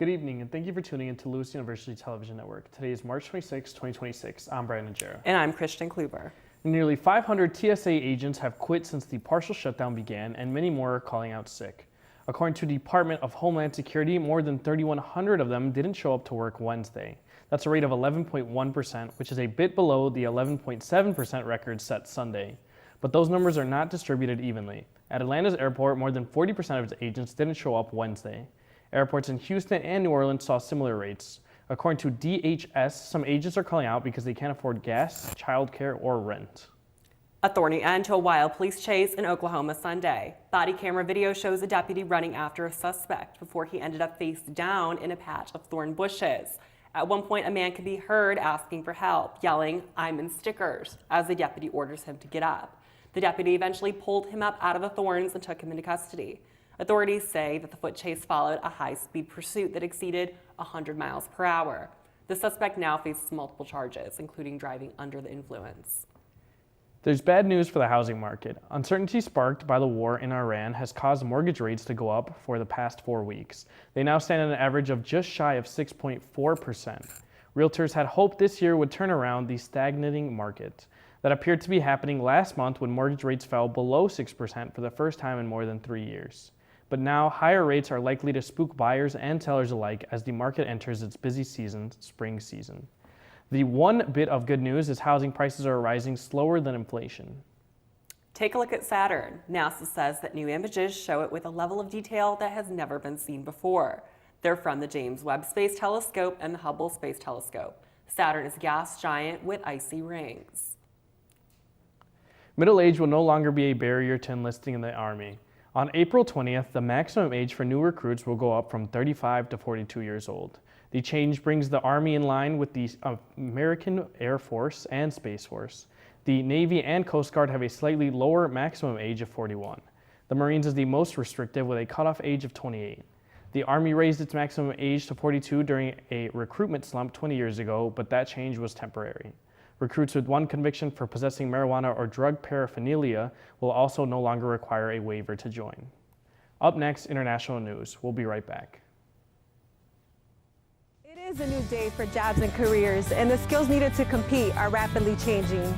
Good evening, and thank you for tuning in to Lewis University Television Network. Today is March 26, 2026. I'm Brandon Jarrah. And I'm Christian Kluber. Nearly 500 TSA agents have quit since the partial shutdown began, and many more are calling out sick. According to the Department of Homeland Security, more than 3,100 of them didn't show up to work Wednesday. That's a rate of 11.1%, which is a bit below the 11.7% record set Sunday. But those numbers are not distributed evenly. At Atlanta's airport, more than 40% of its agents didn't show up Wednesday. Airports in Houston and New Orleans saw similar rates. According to DHS, some agents are calling out because they can't afford gas, childcare, or rent. A thorny end to a wild police chase in Oklahoma Sunday. Body camera video shows a deputy running after a suspect before he ended up face down in a patch of thorn bushes. At one point, a man could be heard asking for help, yelling, "I'm in stickers," as the deputy orders him to get up. The deputy eventually pulled him up out of the thorns and took him into custody. Authorities say that the foot chase followed a high-speed pursuit that exceeded 100 miles per hour. The suspect now faces multiple charges, including driving under the influence. There's bad news for the housing market. Uncertainty sparked by the war in Iran has caused mortgage rates to go up for the past 4 weeks. They now stand at an average of just shy of 6.4%. Realtors had hoped this year would turn around the stagnating market. That appeared to be happening last month when mortgage rates fell below 6% for the first time in more than 3 years. But now, higher rates are likely to spook buyers and sellers alike as the market enters its busy season, spring season. The one bit of good news is housing prices are rising slower than inflation. Take a look at Saturn. NASA says that new images show it with a level of detail that has never been seen before. They're from the James Webb Space Telescope and the Hubble Space Telescope. Saturn is a gas giant with icy rings. Middle age will no longer be a barrier to enlisting in the Army. On April 20th, the maximum age for new recruits will go up from 35 to 42 years old. The change brings the Army in line with the American Air Force and Space Force. The Navy and Coast Guard have a slightly lower maximum age of 41. The Marines is the most restrictive with a cutoff age of 28. The Army raised its maximum age to 42 during a recruitment slump 20 years ago, but that change was temporary. Recruits with one conviction for possessing marijuana or drug paraphernalia will also no longer require a waiver to join. Up next, international news. We'll be right back. It is a new day for jobs and careers, and the skills needed to compete are rapidly changing.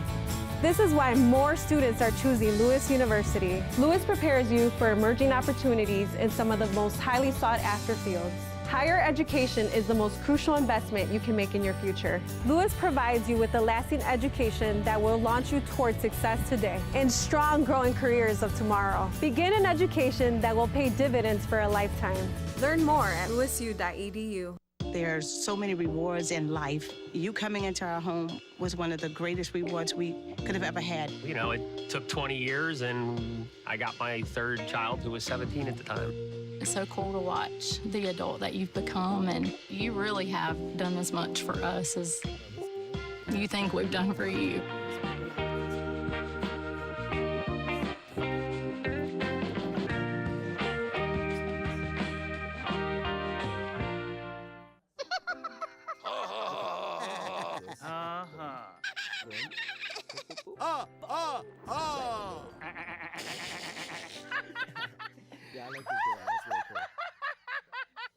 This is why more students are choosing Lewis University. Lewis prepares you for emerging opportunities in some of the most highly sought-after fields. Higher education is the most crucial investment you can make in your future. Lewis provides you with a lasting education that will launch you towards success today and strong growing careers of tomorrow. Begin an education that will pay dividends for a lifetime. Learn more at lewisu.edu. There's so many rewards in life. You coming into our home was one of the greatest rewards we could have ever had. You know, it took 20 years and I got my third child who was 17 at the time. It's so cool to watch the adult that you've become, and you really have done as much for us as you think we've done for you.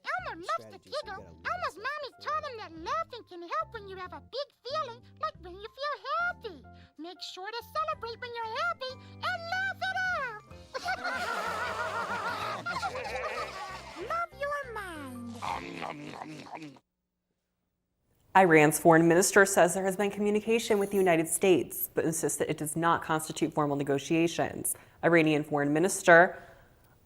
Elmer loves to giggle. Elmer's mommy told him that laughing can help when you have a big feeling, like when you feel happy. Make sure to celebrate when you're happy and laugh it out. Love your mind. Iran's foreign minister says there has been communication with the United States, but insists that it does not constitute formal negotiations. Iranian Foreign Minister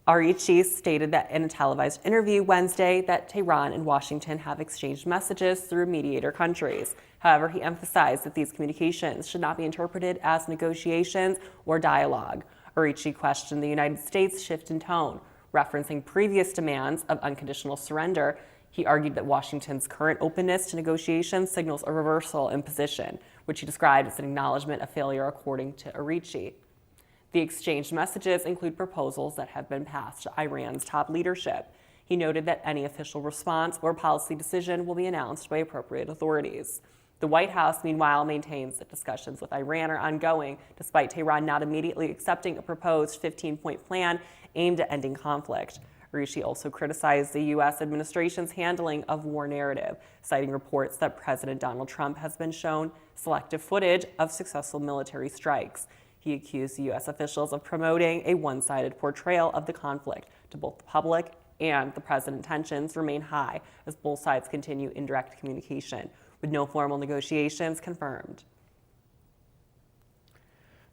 Arichi stated that in a televised interview Wednesday that Tehran and Washington have exchanged messages through mediator countries. However, he emphasized that these communications should not be interpreted as negotiations or dialogue. Arichi questioned the United States' shift in tone, referencing previous demands of unconditional surrender. He argued that Washington's current openness to negotiations signals a reversal in position, which he described as an acknowledgement of failure, according to Arichi. The exchanged messages include proposals that have been passed to Iran's top leadership. He noted that any official response or policy decision will be announced by appropriate authorities. The White House, meanwhile, maintains that discussions with Iran are ongoing, despite Tehran not immediately accepting a proposed 15-point plan aimed at ending conflict. Arishi also criticized the U.S. administration's handling of war narrative, citing reports that President Donald Trump has been shown selective footage of successful military strikes. He accused the U.S. officials of promoting a one-sided portrayal of the conflict to both the public and the president. Tensions remain high as both sides continue indirect communication, with no formal negotiations confirmed.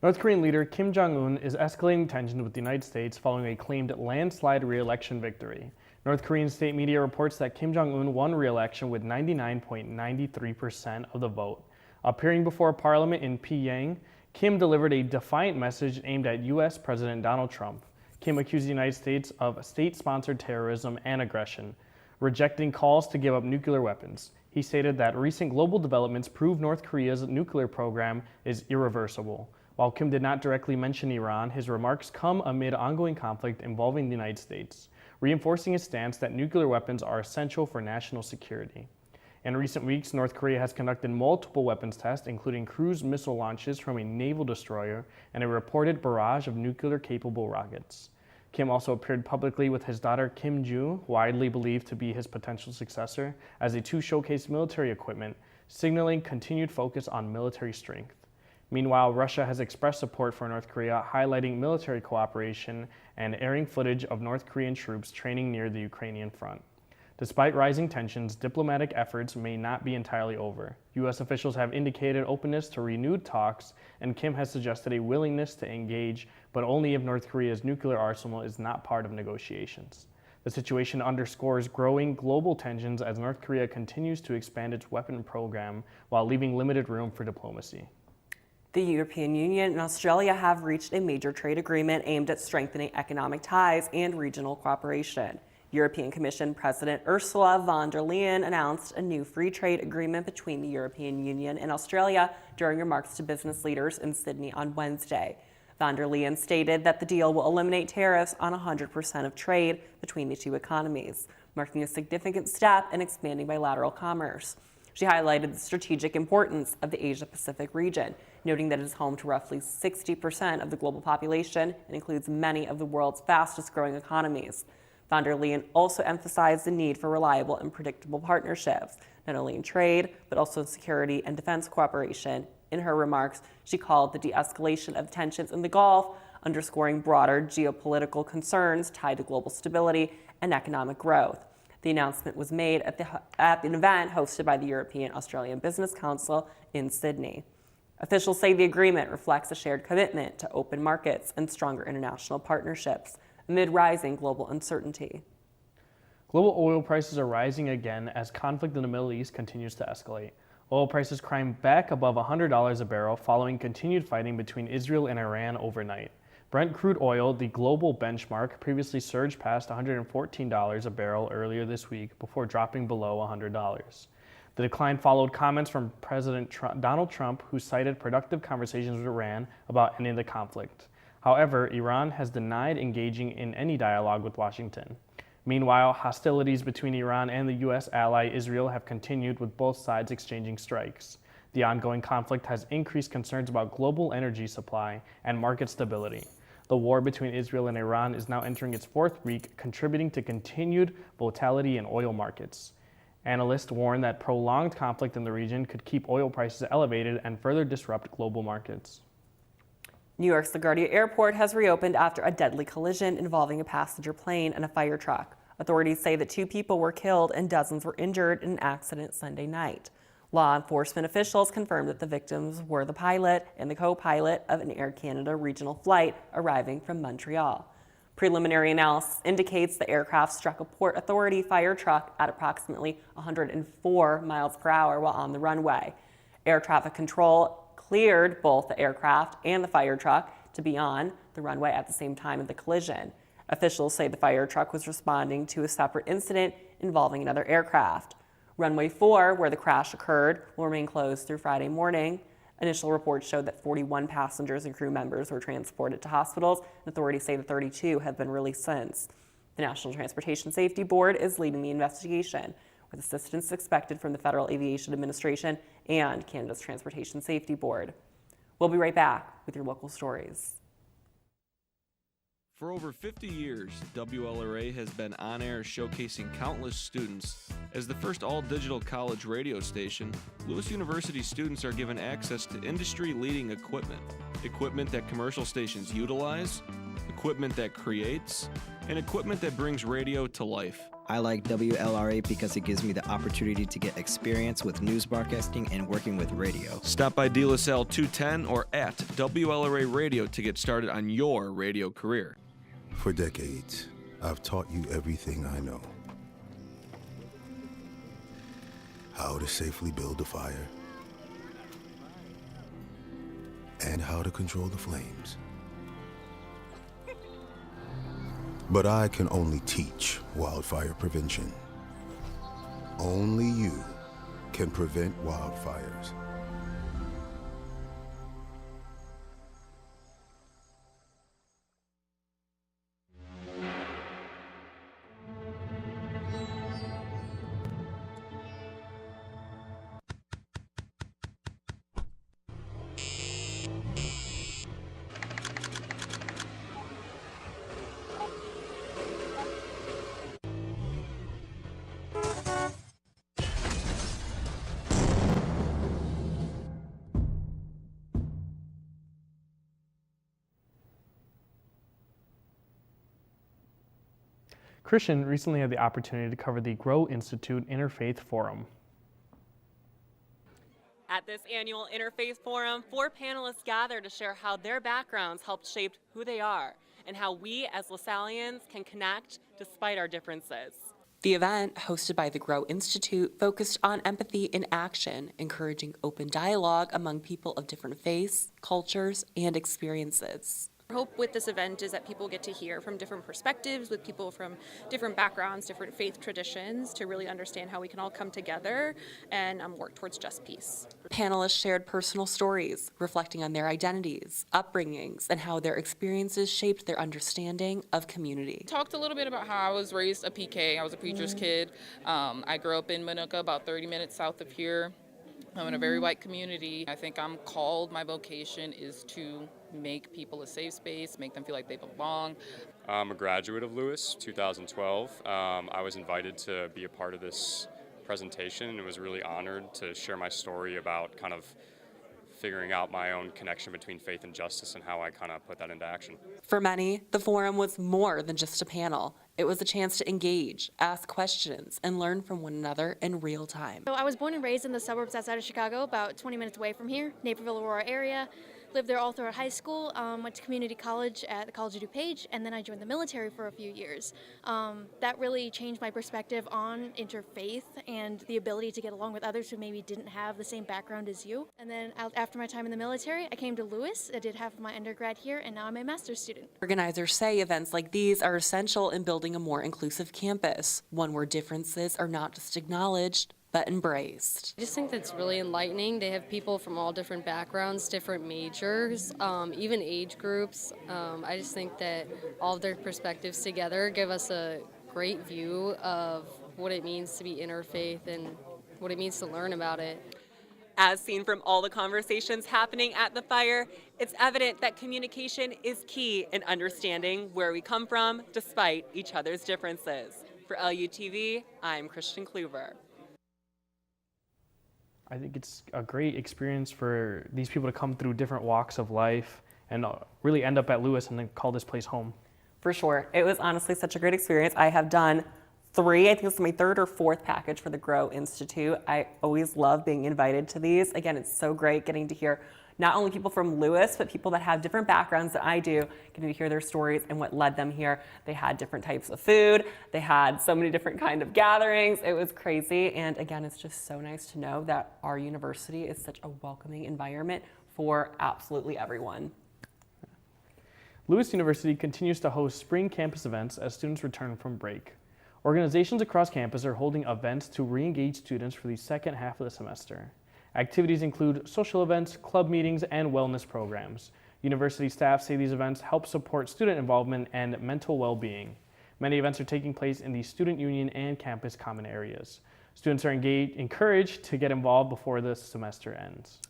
North Korean leader Kim Jong-un is escalating tensions with the United States following a claimed landslide re-election victory. North Korean state media reports that Kim Jong-un won re-election with 99.93% of the vote. Appearing before Parliament in Pyongyang, Kim delivered a defiant message aimed at U.S. President Donald Trump. Kim accused the United States of state-sponsored terrorism and aggression, rejecting calls to give up nuclear weapons. He stated that recent global developments prove North Korea's nuclear program is irreversible. While Kim did not directly mention Iran, his remarks come amid ongoing conflict involving the United States, reinforcing his stance that nuclear weapons are essential for national security. In recent weeks, North Korea has conducted multiple weapons tests, including cruise missile launches from a naval destroyer and a reported barrage of nuclear-capable rockets. Kim also appeared publicly with his daughter Kim Joo, widely believed to be his potential successor, as the two showcased military equipment, signaling continued focus on military strength. Meanwhile, Russia has expressed support for North Korea, highlighting military cooperation and airing footage of North Korean troops training near the Ukrainian front. Despite rising tensions, diplomatic efforts may not be entirely over. U.S. officials have indicated openness to renewed talks, and Kim has suggested a willingness to engage, but only if North Korea's nuclear arsenal is not part of negotiations. The situation underscores growing global tensions as North Korea continues to expand its weapon program while leaving limited room for diplomacy. The European Union and Australia have reached a major trade agreement aimed at strengthening economic ties and regional cooperation. European Commission President Ursula von der Leyen announced a new free trade agreement between the European Union and Australia during remarks to business leaders in Sydney on Wednesday. Von der Leyen stated that the deal will eliminate tariffs on 100% of trade between the two economies, marking a significant step in expanding bilateral commerce. She highlighted the strategic importance of the Asia-Pacific region, noting that it is home to roughly 60% of the global population and includes many of the world's fastest-growing economies. Von der Leyen also emphasized the need for reliable and predictable partnerships, not only in trade, but also in security and defense cooperation. In her remarks, she called the de-escalation of tensions in the Gulf, underscoring broader geopolitical concerns tied to global stability and economic growth. The announcement was made at an event hosted by the European-Australian Business Council in Sydney. Officials say the agreement reflects a shared commitment to open markets and stronger international partnerships amid rising global uncertainty. Global oil prices are rising again as conflict in the Middle East continues to escalate. Oil prices climbed back above $100 a barrel following continued fighting between Israel and Iran overnight. Brent crude oil, the global benchmark, previously surged past $114 a barrel earlier this week before dropping below $100. The decline followed comments from President Donald Trump, who cited productive conversations with Iran about ending the conflict. However, Iran has denied engaging in any dialogue with Washington. Meanwhile, hostilities between Iran and the U.S. ally Israel have continued, with both sides exchanging strikes. The ongoing conflict has increased concerns about global energy supply and market stability. The war between Israel and Iran is now entering its fourth week, contributing to continued volatility in oil markets. Analysts warn that prolonged conflict in the region could keep oil prices elevated and further disrupt global markets. New York's LaGuardia Airport has reopened after a deadly collision involving a passenger plane and a fire truck. Authorities say that 2 people were killed and dozens were injured in an accident Sunday night. Law enforcement officials confirmed that the victims were the pilot and the co-pilot of an Air Canada regional flight arriving from Montreal. Preliminary analysis indicates the aircraft struck a Port Authority fire truck at approximately 104 miles per hour while on the runway. Air traffic control cleared both the aircraft and the fire truck to be on the runway at the same time of the collision. Officials say the fire truck was responding to a separate incident involving another aircraft. Runway 4, where the crash occurred, will remain closed through Friday morning. Initial reports showed that 41 passengers and crew members were transported to hospitals, and authorities say that 32 have been released since. The National Transportation Safety Board is leading the investigation, with assistance expected from the Federal Aviation Administration and Canada's Transportation Safety Board. We'll be right back with your local stories. For over 50 years, WLRA has been on air showcasing countless students. As the first all-digital college radio station, Lewis University students are given access to industry-leading equipment. Equipment that commercial stations utilize, equipment that creates, and equipment that brings radio to life. I like WLRA because it gives me the opportunity to get experience with news broadcasting and working with radio. Stop by De La Salle 210 or at WLRA Radio to get started on your radio career. For decades, I've taught you everything I know. How to safely build a fire, and how to control the flames. But I can only teach wildfire prevention. Only you can prevent wildfires. Christian recently had the opportunity to cover the Grow Institute Interfaith Forum. At this annual Interfaith Forum, 4 panelists gather to share how their backgrounds helped shape who they are and how we as LaSallians can connect despite our differences. The event, hosted by the Grow Institute, focused on empathy in action, encouraging open dialogue among people of different faiths, cultures, and experiences. Our hope with this event is that people get to hear from different perspectives, with people from different backgrounds, different faith traditions, to really understand how we can all come together and work towards just peace. Panelists shared personal stories, reflecting on their identities, upbringings, and how their experiences shaped their understanding of community. Talked a little bit about how I was raised a PK. I was a preacher's kid. I grew up in Minooka, about 30 minutes south of here. I'm in a very white community. I think I'm called, my vocation is to make people a safe space, make them feel like they belong. I'm a graduate of Lewis, 2012. I was invited to be a part of this presentation and was really honored to share my story about kind of figuring out my own connection between faith and justice and how I kind of put that into action. For many, the forum was more than just a panel. It was a chance to engage, ask questions, and learn from one another in real time. So I was born and raised in the suburbs outside of Chicago, about 20 minutes away from here, Naperville, Aurora area. Lived there all throughout high school, went to community college at the College of DuPage, and then I joined the military for a few years. That really changed my perspective on interfaith and the ability to get along with others who maybe didn't have the same background as you. And then after my time in the military, I came to Lewis. I did half of my undergrad here, and now I'm a master's student. Organizers say events like these are essential in building a more inclusive campus, one where differences are not just acknowledged, but embraced. I just think that's really enlightening. They have people from all different backgrounds, different majors, even age groups. I just think that all of their perspectives together give us a great view of what it means to be interfaith and what it means to learn about it. As seen from all the conversations happening at the fire, it's evident that communication is key in understanding where we come from despite each other's differences. For LUTV, I'm Christian Kluver. I think it's a great experience for these people to come through different walks of life and really end up at Lewis and then call this place home. For sure. It was honestly such a great experience. I have done 3, I think this is my 3rd or 4th package for the Grow Institute. I always love being invited to these. Again, it's so great getting to hear not only people from Lewis, but people that have different backgrounds than I do, getting to hear their stories and what led them here. They had different types of food. They had so many different kind of gatherings. It was crazy. And again, it's just so nice to know that our university is such a welcoming environment for absolutely everyone. Lewis University continues to host spring campus events as students return from break. Organizations across campus are holding events to re-engage students for the second half of the semester. Activities include social events, club meetings, and wellness programs. University staff say these events help support student involvement and mental well-being. Many events are taking place in the student union and campus common areas. Students are encouraged to get involved before the semester ends.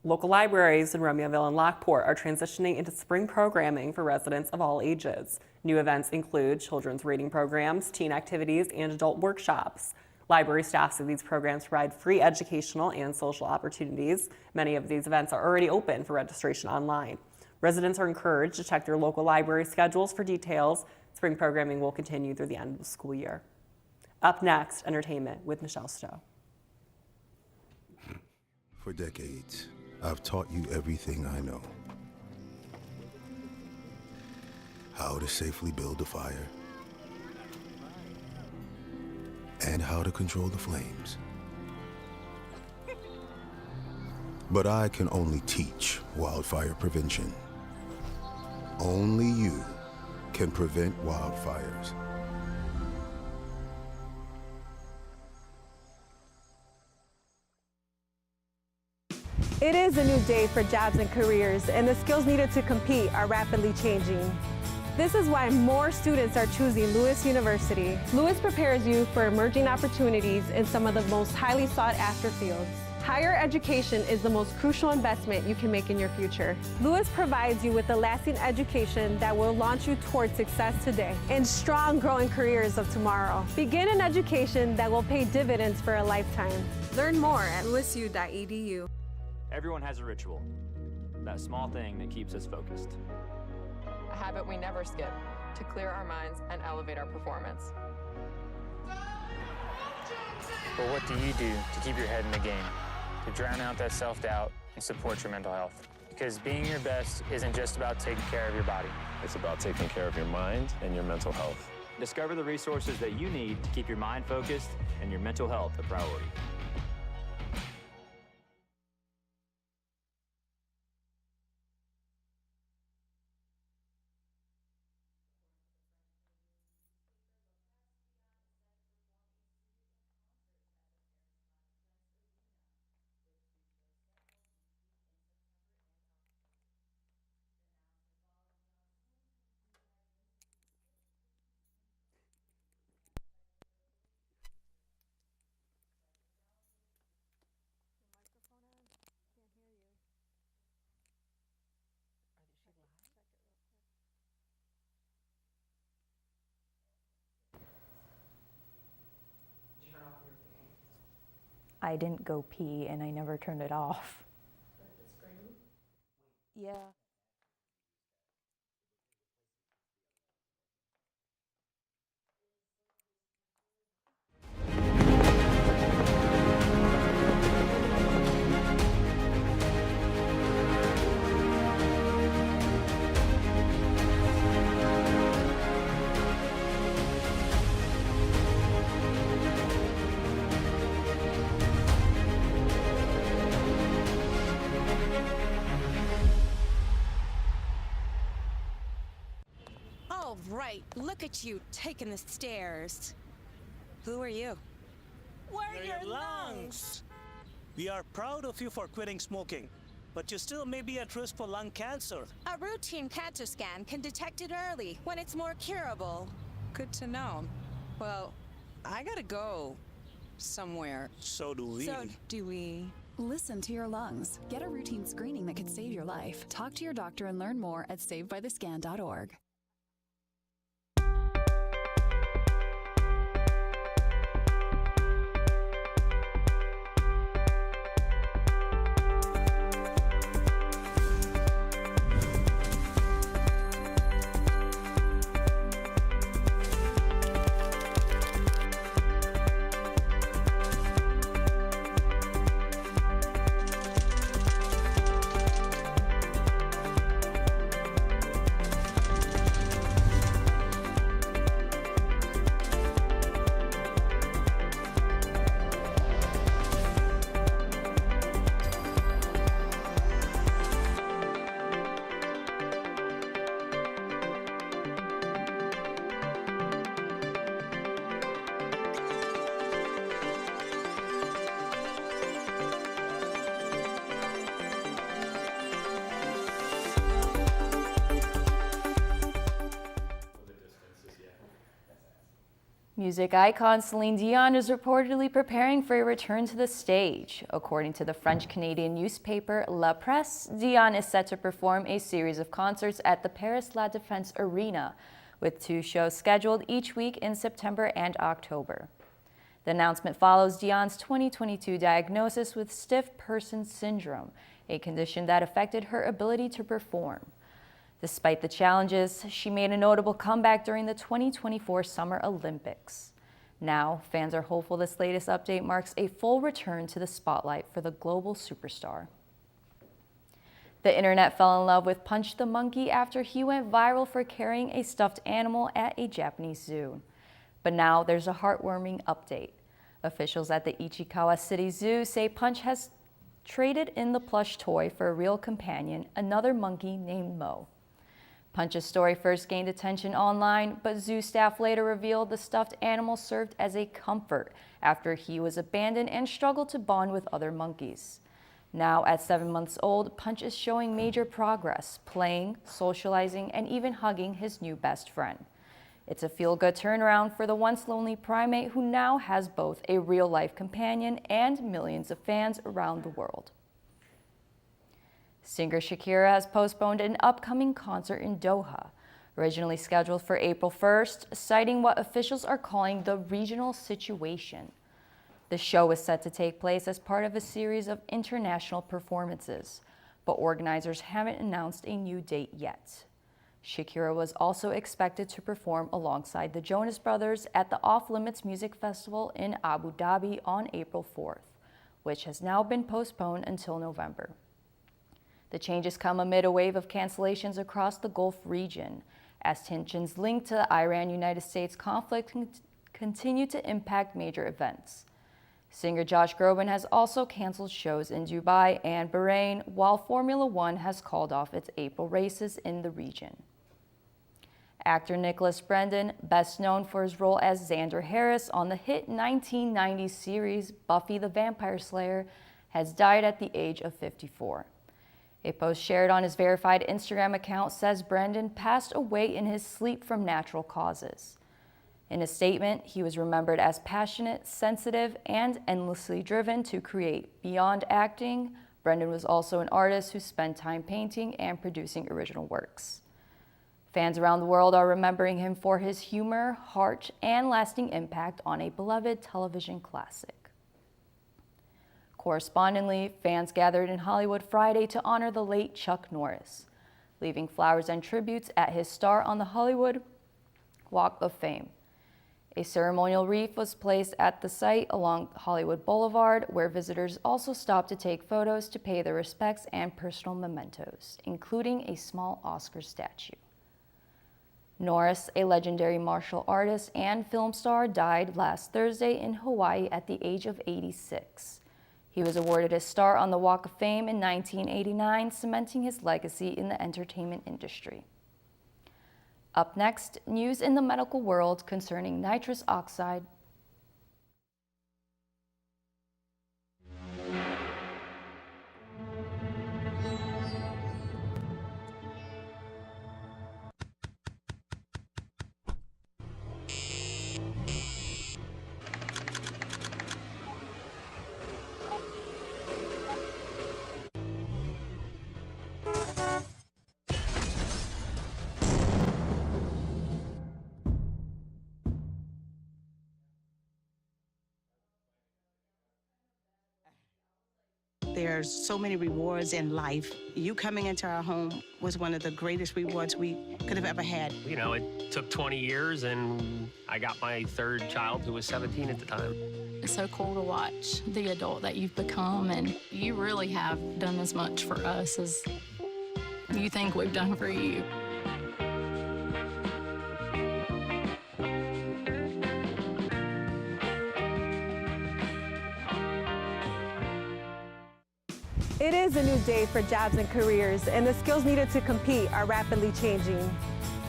Local libraries in Romeoville and Lockport are transitioning into spring programming for residents of all ages. New events include children's reading programs, teen activities, and adult workshops. Library staff say these programs provide free educational and social opportunities. Many of these events are already open for registration online. Residents are encouraged to check their local library schedules for details. Spring programming will continue through the end of the school year. Up next, entertainment with Michelle Stowe. For decades, I've taught you everything I know. How to safely build a fire, and how to control the flames. But I can only teach wildfire prevention. Only you can prevent wildfires. It is a new day for jobs and careers, and the skills needed to compete are rapidly changing. This is why more students are choosing Lewis University. Lewis prepares you for emerging opportunities in some of the most highly sought-after fields. Higher education is the most crucial investment you can make in your future. Lewis provides you with a lasting education that will launch you towards success today and strong, growing careers of tomorrow. Begin an education that will pay dividends for a lifetime. Learn more at lewisu.edu. Everyone has a ritual, that small thing that keeps us focused. A habit we never skip to clear our minds and elevate our performance. But what do you do to keep your head in the game, to drown out that self-doubt and support your mental health? Because being your best isn't just about taking care of your body. It's about taking care of your mind and your mental health. Discover the resources that you need to keep your mind focused and your mental health a priority. I didn't go pee and I never turned it off. Yeah. Right, look at you taking the stairs. Who are you? We're your lungs. We are proud of you for quitting smoking, but you still may be at risk for lung cancer. A routine cancer scan can detect it early when it's more curable. Good to know. Well, I gotta go somewhere. So do we. Listen to your lungs. Get a routine screening that could save your life. Talk to your doctor and learn more at savebythescan.org. Music icon Celine Dion is reportedly preparing for a return to the stage. According to the French-Canadian newspaper La Presse, Dion is set to perform a series of concerts at the Paris La Défense Arena, with 2 shows scheduled each week in September and October. The announcement follows Dion's 2022 diagnosis with stiff person syndrome, a condition that affected her ability to perform. Despite the challenges, she made a notable comeback during the 2024 Summer Olympics. Now, fans are hopeful this latest update marks a full return to the spotlight for the global superstar. The internet fell in love with Punch the Monkey after he went viral for carrying a stuffed animal at a Japanese zoo. But now there's a heartwarming update. Officials at the Ichikawa City Zoo say Punch has traded in the plush toy for a real companion, another monkey named Mo. Punch's story first gained attention online, but zoo staff later revealed the stuffed animal served as a comfort after he was abandoned and struggled to bond with other monkeys. Now, at 7 months old, Punch is showing major progress, playing, socializing, and even hugging his new best friend. It's a feel-good turnaround for the once lonely primate who now has both a real-life companion and millions of fans around the world. Singer Shakira has postponed an upcoming concert in Doha, originally scheduled for April 1st, citing what officials are calling the regional situation. The show was set to take place as part of a series of international performances, but organizers haven't announced a new date yet. Shakira was also expected to perform alongside the Jonas Brothers at the Off Limits Music Festival in Abu Dhabi on April 4th, which has now been postponed until November. The changes come amid a wave of cancellations across the Gulf region, as tensions linked to the Iran-United States conflict continue to impact major events. Singer Josh Groban has also canceled shows in Dubai and Bahrain, while Formula One has called off its April races in the region. Actor Nicholas Brendon, best known for his role as Xander Harris on the hit 1990s series Buffy the Vampire Slayer, has died at the age of 54. A post shared on his verified Instagram account says Brendon passed away in his sleep from natural causes. In a statement, he was remembered as passionate, sensitive, and endlessly driven to create. Beyond acting, Brendon was also an artist who spent time painting and producing original works. Fans around the world are remembering him for his humor, heart, and lasting impact on a beloved television classic. Correspondingly, fans gathered in Hollywood Friday to honor the late Chuck Norris, leaving flowers and tributes at his Star on the Hollywood Walk of Fame. A ceremonial wreath was placed at the site along Hollywood Boulevard, where visitors also stopped to take photos to pay their respects and personal mementos, including a small Oscar statue. Norris, a legendary martial artist and film star, died last Thursday in Hawaii at the age of 86. He was awarded a Star on the Walk of Fame in 1989, cementing his legacy in the entertainment industry. Up next, news in the medical world concerning nitrous oxide. There's so many rewards in life. You coming into our home was one of the greatest rewards we could have ever had. You know, it took 20 years, and I got my third child, who was 17 at the time. It's so cool to watch the adult that you've become, and you really have done as much for us as you think we've done for you. It is a new day for jobs and careers, and the skills needed to compete are rapidly changing.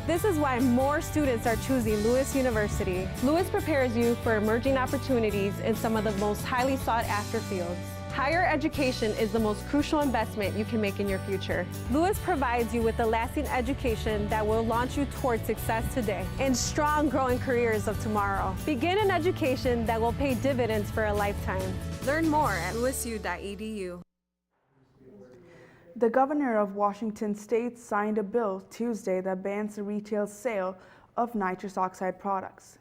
This is why more students are choosing Lewis University. Lewis prepares you for emerging opportunities in some of the most highly sought after fields. Higher education is the most crucial investment you can make in your future. Lewis provides you with a lasting education that will launch you towards success today and strong, growing careers of tomorrow. Begin an education that will pay dividends for a lifetime. Learn more at lewisu.edu. The governor of Washington state signed a bill Tuesday that bans the retail sale of nitrous oxide products.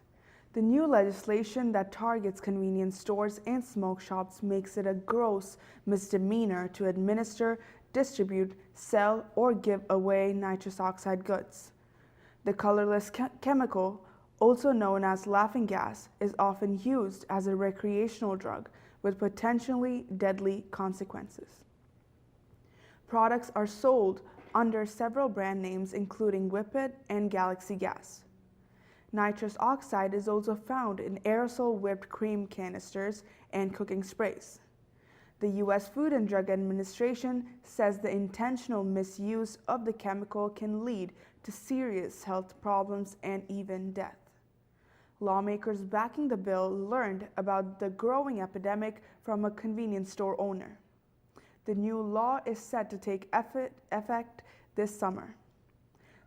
The new legislation that targets convenience stores and smoke shops makes it a gross misdemeanor to administer, distribute, sell, or give away nitrous oxide goods. The colorless chemical, also known as laughing gas, is often used as a recreational drug with potentially deadly consequences. Products are sold under several brand names including Whippet and Galaxy Gas. Nitrous oxide is also found in aerosol whipped cream canisters and cooking sprays. The U.S. Food and Drug Administration says the intentional misuse of the chemical can lead to serious health problems and even death. Lawmakers backing the bill learned about the growing epidemic from a convenience store owner. The new law is set to take effect this summer.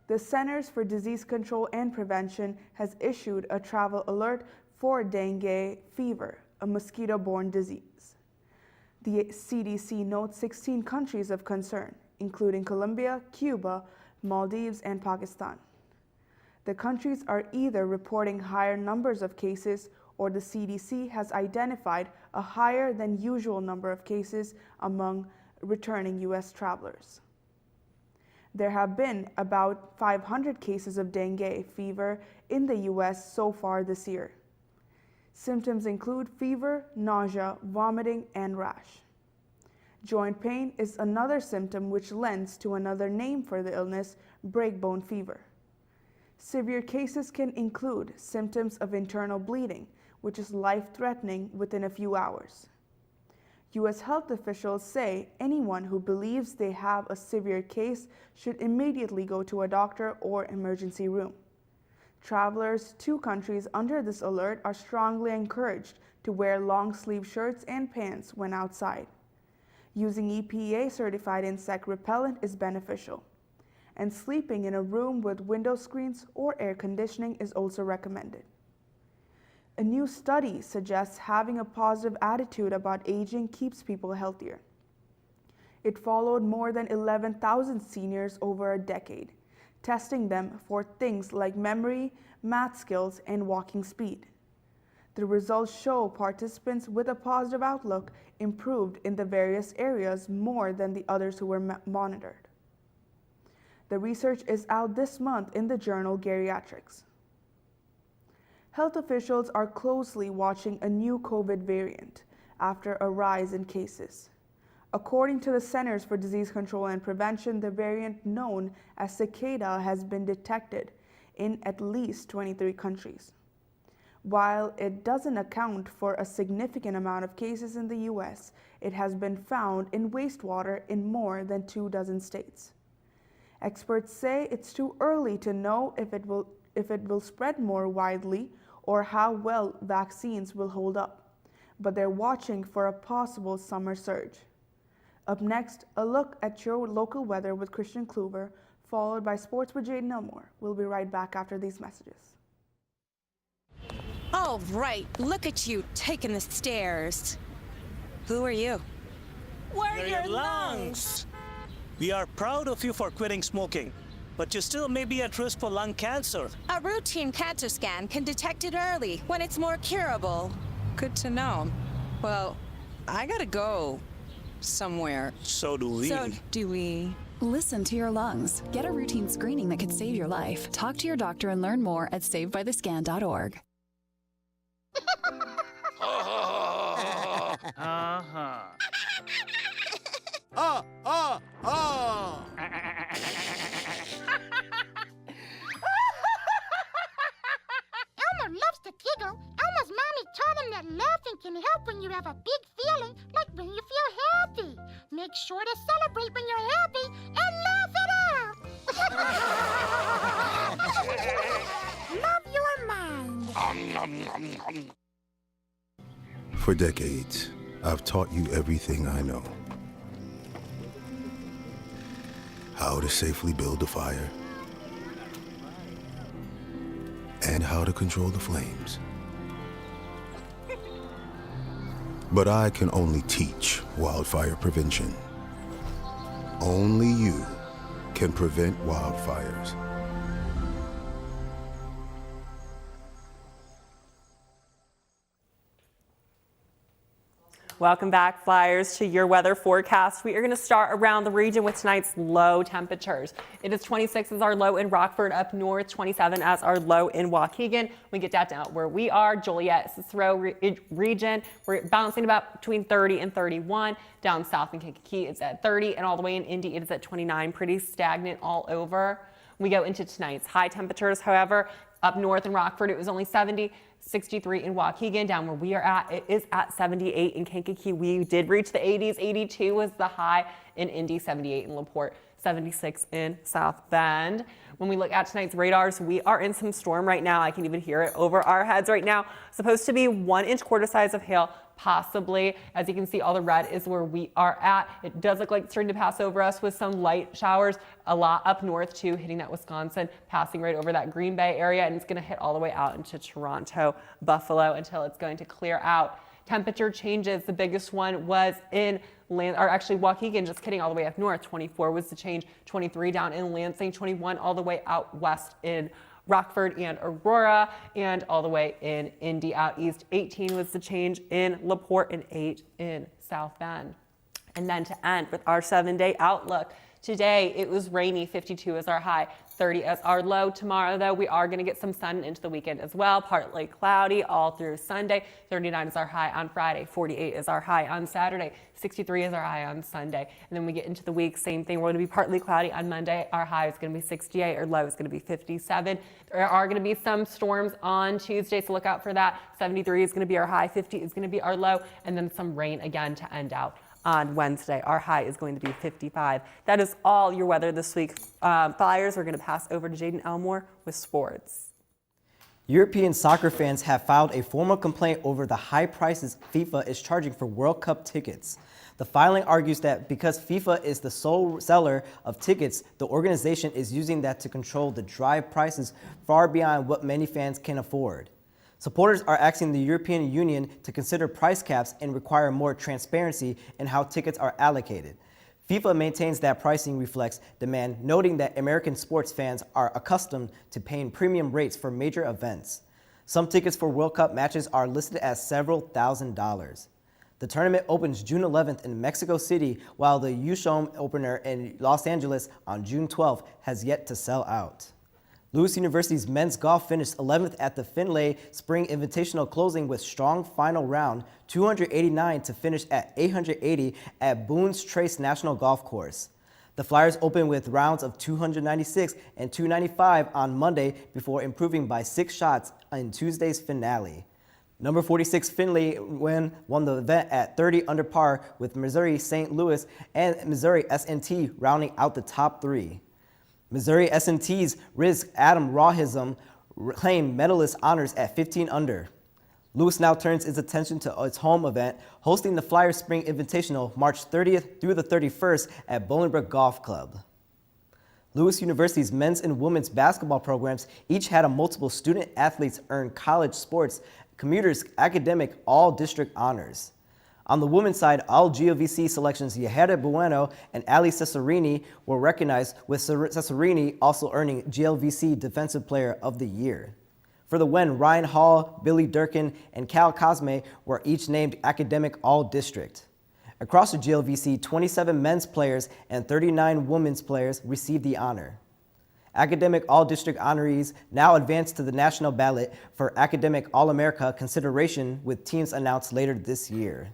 The Centers for Disease Control and Prevention has issued a travel alert for dengue fever, a mosquito-borne disease. The CDC notes 16 countries of concern, including Colombia, Cuba, Maldives, and Pakistan. The countries are either reporting higher numbers of cases or the CDC has identified a higher than usual number of cases among returning U.S. travelers. There have been about 500 cases of dengue fever in the U.S. so far this year. Symptoms include fever, nausea, vomiting, and rash. Joint pain is another symptom which lends to another name for the illness, breakbone fever. Severe cases can include symptoms of internal bleeding, which is life-threatening within a few hours. U.S. health officials say anyone who believes they have a severe case should immediately go to a doctor or emergency room. Travelers to countries under this alert are strongly encouraged to wear long-sleeve shirts and pants when outside. Using EPA-certified insect repellent is beneficial, and sleeping in a room with window screens or air conditioning is also recommended. A new study suggests having a positive attitude about aging keeps people healthier. It followed more than 11,000 seniors over a decade, testing them for things like memory, math skills, and walking speed. The results show participants with a positive outlook improved in the various areas more than the others who were monitored. The research is out this month in the journal Geriatrics. Health officials are closely watching a new COVID variant after a rise in cases. According to the Centers for Disease Control and Prevention, the variant known as cicada has been detected in at least 23 countries. While it doesn't account for a significant amount of cases in the U.S., it has been found in wastewater in more than 24 states. Experts say it's too early to know if it will spread more widely or how well vaccines will hold up, but they're watching for a possible summer surge. Up next, a look at your local weather with Christian Kluver, followed by sports with Jaden Elmore. We'll be right back after these messages. All right, look at you taking the stairs. Who are you? We're your lungs. We are proud of you for quitting smoking, but you still may be at risk for lung cancer. A routine cancer scan can detect it early when it's more curable. Good to know. Well, I gotta go somewhere. So do we. Listen to your lungs. Get a routine screening that could save your life. Talk to your doctor and learn more at savedbythescan.org. Elmer loves to giggle. Elmer's mommy told him that laughing can help when you have a big feeling, like when you feel happy. Make sure to celebrate when you're happy and laugh it out. Love your mind. For decades, I've taught you everything I know. How to safely build a fire, and how to control the flames. But I can only teach wildfire prevention. Only you can prevent wildfires. Welcome back, Flyers, to your weather forecast. We are going to start around the region with tonight's low temperatures. It is 26 as our low in Rockford, up north, 27 as our low in Waukegan. We get that down where we are, Joliet, Cicero region. We're bouncing about between 30 and 31. Down south in Kankakee, it's at 30, and all the way in Indy, it is at 29. Pretty stagnant all over. We go into tonight's high temperatures, however, up north in Rockford, it was only 70. 63 in Waukegan. Down where we are at, it is at 78 in Kankakee. We did reach the 80s. 82 was the high in Indy, 78 in LaPorte, 76 in South Bend. When we look at tonight's radars, we are in some storm right now. I can even hear it over our heads right now. Supposed to be 1 inch quarter size of hail, possibly. As you can see, all the red is where we are at. It does look like it's starting to pass over us with some light showers, a lot up north too, hitting that Wisconsin, passing right over that Green Bay area, and it's going to hit all the way out into Toronto, Buffalo, until it's going to clear out. Temperature changes. The biggest one was in Waukegan, just kidding, all the way up north. 24 was the change, 23 down in Lansing, 21 all the way out west in Rockford and Aurora, and all the way in Indy out east. 18 was the change in LaPorte, and 8 in South Bend. And then to end with our 7-day outlook. Today it was rainy, 52 is our high, 30 as our low. Tomorrow, though, we are going to get some sun into the weekend as well. Partly cloudy all through Sunday. 39 is our high on Friday. 48 is our high on Saturday. 63 is our high on Sunday. And then we get into the week, same thing. We're going to be partly cloudy on Monday. Our high is going to be 68. Our low is going to be 57. There are going to be some storms on Tuesday, so look out for that. 73 is going to be our high. 50 is going to be our low. And then some rain again to end out. On Wednesday, our high is going to be 55. That is all your weather this week. Flyers, we're going to pass over to Jaden Elmore with sports. European soccer fans have filed a formal complaint over the high prices FIFA is charging for World Cup tickets. The filing argues that because FIFA is the sole seller of tickets, the organization is using that to control the drive prices far beyond what many fans can afford. Supporters are asking the European Union to consider price caps and require more transparency in how tickets are allocated. FIFA maintains that pricing reflects demand, noting that American sports fans are accustomed to paying premium rates for major events. Some tickets for World Cup matches are listed at several $1,000s. The tournament opens June 11th in Mexico City, while the USHOM opener in Los Angeles on June 12th has yet to sell out. Lewis University's men's golf finished 11th at the Finlay Spring Invitational, closing with strong final round, 289 to finish at 880 at Boone's Trace National Golf Course. The Flyers opened with rounds of 296 and 295 on Monday before improving by 6 shots in Tuesday's finale. Number 46 Finlay won the event at 30 under par, with Missouri St. Louis and Missouri S&T rounding out the top 3. Missouri S&T's Riz Adam Rahism claimed medalist honors at 15 under. Lewis now turns its attention to its home event, hosting the Flyers Spring Invitational March 30th through the 31st at Bolingbrook Golf Club. Lewis University's men's and women's basketball programs each had multiple student athletes earn college sports commuters academic all-district honors. On the women's side, all GLVC selections Yahera Bueno and Ali Cesarini were recognized, with Cesarini also earning GLVC Defensive Player of the Year. For the win, Ryan Hall, Billy Durkin, and Cal Cosme were each named Academic All-District. Across the GLVC, 27 men's players and 39 women's players received the honor. Academic All-District honorees now advance to the national ballot for Academic All-America consideration, with teams announced later this year.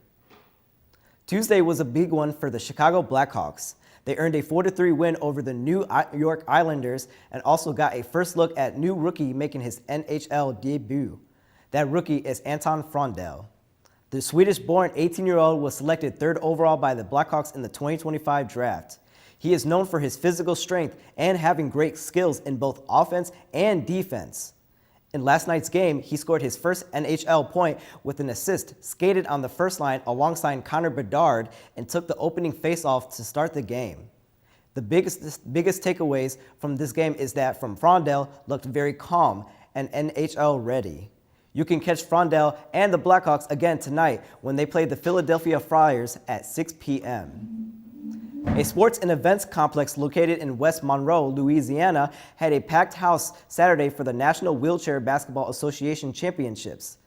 Tuesday was a big one for the Chicago Blackhawks. They earned a 4-3 win over the New York Islanders and also got a first look at new rookie making his NHL debut. That rookie is Anton Frondell. The Swedish-born 18-year-old was selected 3rd overall by the Blackhawks in the 2025 draft. He is known for his physical strength and having great skills in both offense and defense. In last night's game, he scored his first NHL point with an assist, skated on the first line alongside Connor Bedard, and took the opening faceoff to start the game. The biggest takeaways from this game is that Frondell looked very calm and NHL ready. You can catch Frondell and the Blackhawks again tonight when they play the Philadelphia Flyers at 6 p.m. A sports and events complex located in West Monroe, Louisiana, had a packed house Saturday for the National Wheelchair Basketball Association Championships.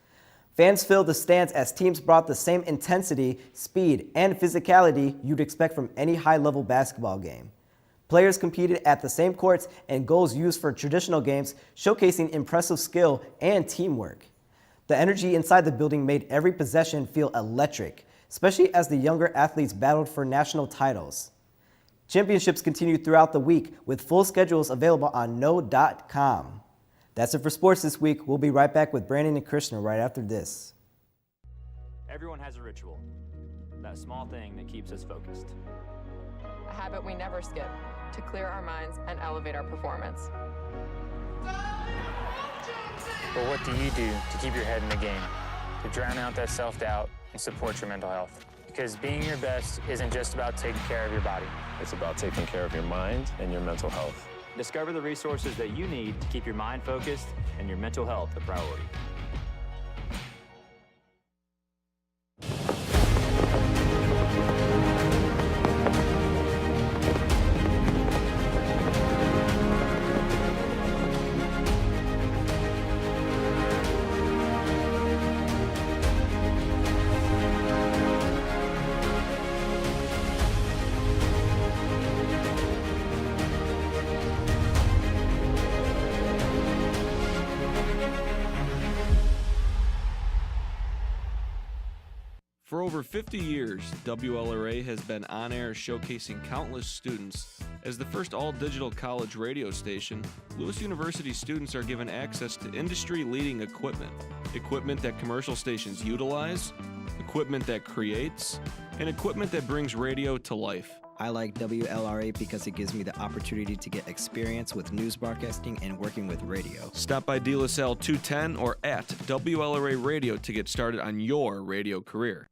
Fans filled the stands as teams brought the same intensity, speed, and physicality you'd expect from any high-level basketball game. Players competed at the same courts and goals used for traditional games, showcasing impressive skill and teamwork. The energy inside the building made every possession feel electric, especially as the younger athletes battled for national titles. Championships continued throughout the week with full schedules available on no.com. That's it for sports this week. We'll be right back with Brandon and Krishna right after this. Everyone has a ritual, that small thing that keeps us focused. A habit we never skip to clear our minds and elevate our performance. But what do you do to keep your head in the game, to drown out that self-doubt and support your mental health? Because being your best isn't just about taking care of your body. It's about taking care of your mind and your mental health. Discover the resources that you need to keep your mind focused and your mental health a priority. For over 50 years, WLRA has been on air showcasing countless students. As the first all-digital college radio station, Lewis University students are given access to industry-leading equipment that commercial stations utilize, equipment that creates, and equipment that brings radio to life. I like WLRA because it gives me the opportunity to get experience with news broadcasting and working with radio. Stop by De La Salle 210 or at WLRA Radio to get started on your radio career.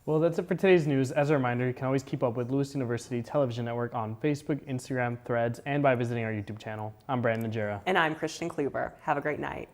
Well, that's it for today's news. As a reminder, you can always keep up with Lewis University Television Network on Facebook, Instagram, Threads, and by visiting our YouTube channel. I'm Brandon Najera. And I'm Christian Kluber. Have a great night.